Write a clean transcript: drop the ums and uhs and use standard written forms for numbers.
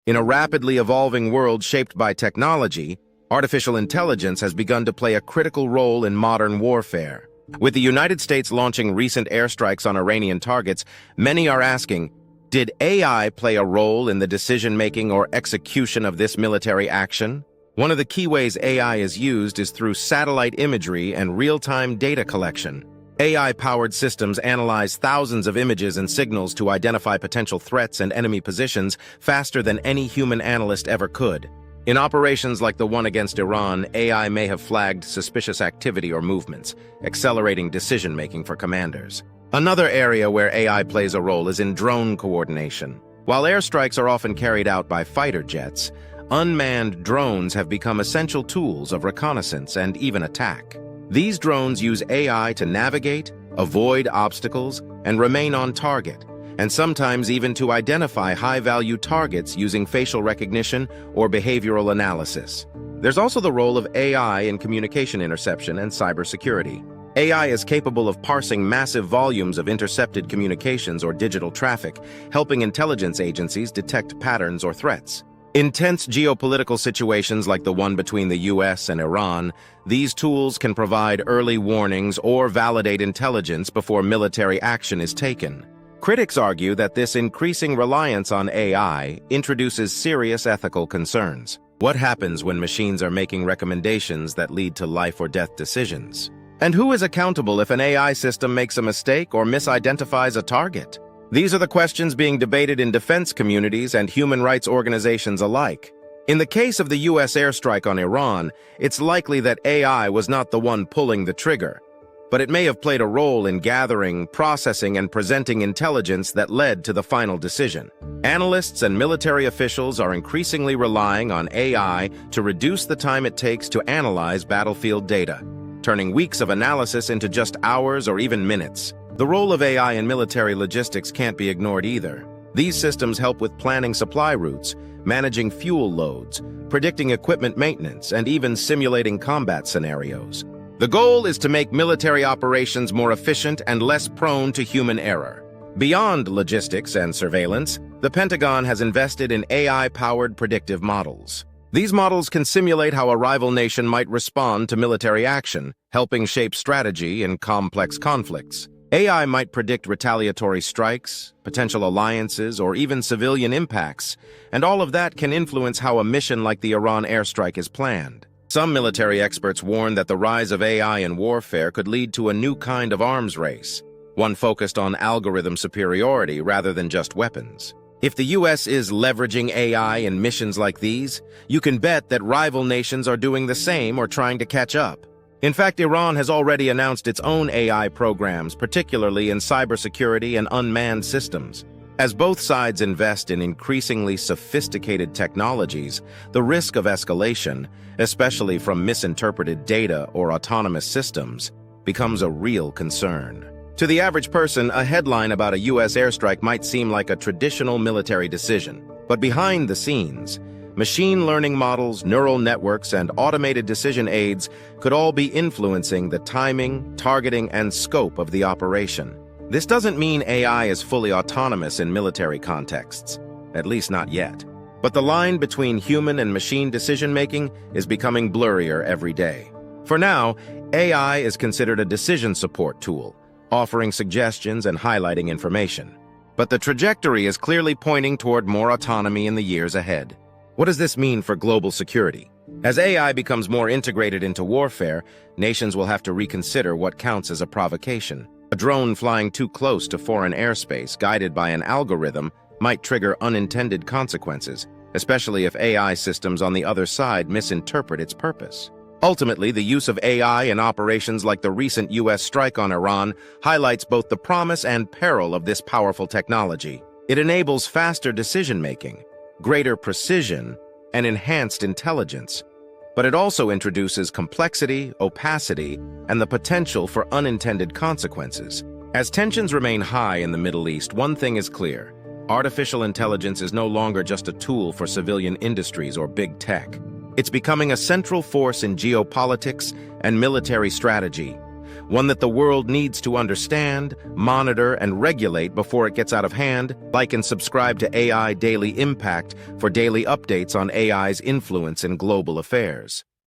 In a rapidly evolving world shaped by technology, artificial intelligence has begun to play a critical role in modern warfare. With the United States launching recent airstrikes on Iranian targets, many are asking, did AI play a role in the decision-making or execution of this military action? One of the key ways AI is used is through satellite imagery and real-time data collection. AI-powered systems analyze thousands of images and signals to identify potential threats and enemy positions faster than any human analyst ever could. In operations like the one against Iran, AI may have flagged suspicious activity or movements, accelerating decision-making for commanders. Another area where AI plays a role is in drone coordination. While airstrikes are often carried out by fighter jets, unmanned drones have become essential tools of reconnaissance and even attack. These drones use AI to navigate, avoid obstacles, and remain on target, and sometimes even to identify high-value targets using facial recognition or behavioral analysis. There's also the role of AI in communication interception and cybersecurity. AI is capable of parsing massive volumes of intercepted communications or digital traffic, helping intelligence agencies detect patterns or threats. In tense geopolitical situations like the one between the US and Iran, these tools can provide early warnings or validate intelligence before military action is taken. Critics argue that this increasing reliance on AI introduces serious ethical concerns. What happens when machines are making recommendations that lead to life or death decisions? And who is accountable if an AI system makes a mistake or misidentifies a target? These are the questions being debated in defense communities and human rights organizations alike. In the case of the U.S. airstrike on Iran, it's likely that AI was not the one pulling the trigger, but it may have played a role in gathering, processing, and presenting intelligence that led to the final decision. Analysts and military officials are increasingly relying on AI to reduce the time it takes to analyze battlefield data, turning weeks of analysis into just hours or even minutes. The role of AI in military logistics can't be ignored either. These systems help with planning supply routes, managing fuel loads, predicting equipment maintenance, and even simulating combat scenarios. The goal is to make military operations more efficient and less prone to human error. Beyond logistics and surveillance, the Pentagon has invested in AI-powered predictive models. These models can simulate how a rival nation might respond to military action, helping shape strategy in complex conflicts. AI might predict retaliatory strikes, potential alliances, or even civilian impacts, and all of that can influence how a mission like the Iran airstrike is planned. Some military experts warn that the rise of AI in warfare could lead to a new kind of arms race, one focused on algorithm superiority rather than just weapons. If the U.S. is leveraging AI in missions like these, you can bet that rival nations are doing the same or trying to catch up. In fact, Iran has already announced its own AI programs, particularly in cybersecurity and unmanned systems. As both sides invest in increasingly sophisticated technologies, the risk of escalation, especially from misinterpreted data or autonomous systems, becomes a real concern. To the average person, a headline about a U.S. airstrike might seem like a traditional military decision. But behind the scenes, machine learning models, neural networks, and automated decision aids could all be influencing the timing, targeting, and scope of the operation. This doesn't mean AI is fully autonomous in military contexts, at least not yet. But the line between human and machine decision-making is becoming blurrier every day. For now, AI is considered a decision support tool, offering suggestions and highlighting information. But the trajectory is clearly pointing toward more autonomy in the years ahead. What does this mean for global security? As AI becomes more integrated into warfare, nations will have to reconsider what counts as a provocation. A drone flying too close to foreign airspace, guided by an algorithm, might trigger unintended consequences, especially if AI systems on the other side misinterpret its purpose. Ultimately, the use of AI in operations like the recent U.S. strike on Iran highlights both the promise and peril of this powerful technology. It enables faster decision-making, greater precision, and enhanced intelligence. But it also introduces complexity, opacity, and the potential for unintended consequences. As tensions remain high in the Middle East, one thing is clear. Artificial intelligence is no longer just a tool for civilian industries or big tech. It's becoming a central force in geopolitics and military strategy, one that the world needs to understand, monitor, and regulate before it gets out of hand. Like and subscribe to AI Daily Impact for daily updates on AI's influence in global affairs.